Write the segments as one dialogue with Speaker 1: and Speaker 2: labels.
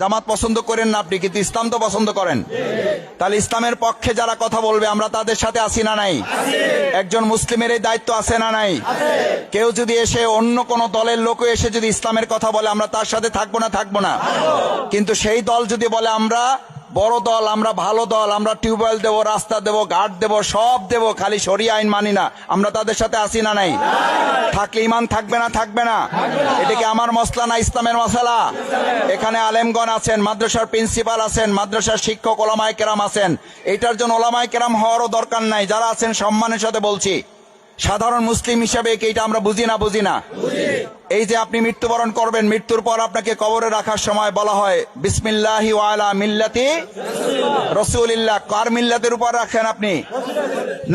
Speaker 1: জামাত পছন্দ করেন না আপনি, কিন্তু ইসলাম তো পছন্দ করেন। তাহলে ইসলামের পক্ষে যারা কথা বলবে আমরা তাদের সাথে আছি না নাই? একজন মুসলিমের এই দায়িত্ব আছে না নাই? কেউ যদি এসে অন্য কোন দলের লোকও এসে যদি ইসলামের কথা বলে আমরা তার সাথে থাকবো না? থাকবো না। কিন্তু সেই দল যদি বলে আমরা বড় দল, আমরা ভালো দল, আমরা টিউবওয়েল দেবো, রাস্তা দেবো, ঘাট দেবো, সব দেবো, খালি শরিয়া আইন মানি না, আমরা তাদের সাথে আছি না নাই? থাকলে ইমান থাকবে না? থাকবে না। এটা কি আমার মসলা না ইসলামের মশলা? এখানে আলেমগণ আছেন, মাদ্রাসার প্রিন্সিপাল আছেন, মাদ্রাসার শিক্ষক ওলামায়ে কেরাম আছেন। এটার জন্য ওলামায়ে কেরাম হওয়ারও দরকার নাই। যারা আছেন সম্মানের সাথে বলছি, সাধারণ মুসলিম হিসাবে এটা আমরা বুঝি না? বুঝি না। এই যে আপনি মৃত্যুবরণ করবেন, মৃত্যুর পর আপনাকে কবরে রাখার সময় বলা হয় বিসমিল্লাহি ওয়া আলা মিল্লাতি রাসূলিল্লাহ। কার মিল্লাতের উপর রাখেন আপনি?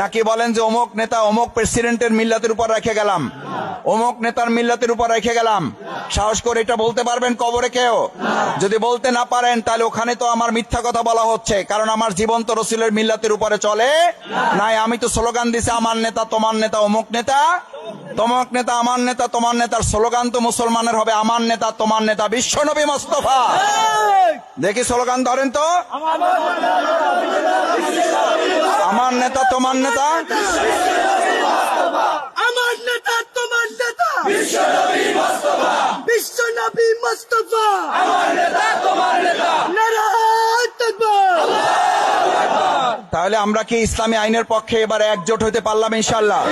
Speaker 1: নাকি বলেন যে অমুক নেতা অমুক প্রেসিডেন্টের মিল্লাতের উপর রেখে গেলাম, অমুক নেতার মিল্লাতের উপর রেখে গেলাম? সাহস করে এটা বলতে পারবেন কবরে কেউ? যদি বলতে না পারেন তাহলে ওখানে তো আমার মিথ্যা কথা বলা হচ্ছে, কারণ আমার জীবন তো রসুলের মিল্লাতের উপরে চলে নাই। আমি তো স্লোগান দিছি আমার নেতা তোমার নেতা, অমুক নেতা তমক নেতা, আমার নেতা তোমার নেতার স্লোগান তো মুসলমানের হবে আমার নেতা তোমার নেতা বিশ্বনবী মোস্তফা। দেখি স্লোগান ধরেন তো, আমার নেতা তোমার নেতা,
Speaker 2: আমার নেতা তোমার নেতা বিশ্বনবী মুস্তাফা, আমার নেতা তোমার নেতা, নারায়ে তাকবীর।
Speaker 1: তাহলে আমরা কি ইসলামী আইনের পক্ষে এবারে একজোট হইতে পারলাম ইনশাআল্লাহ?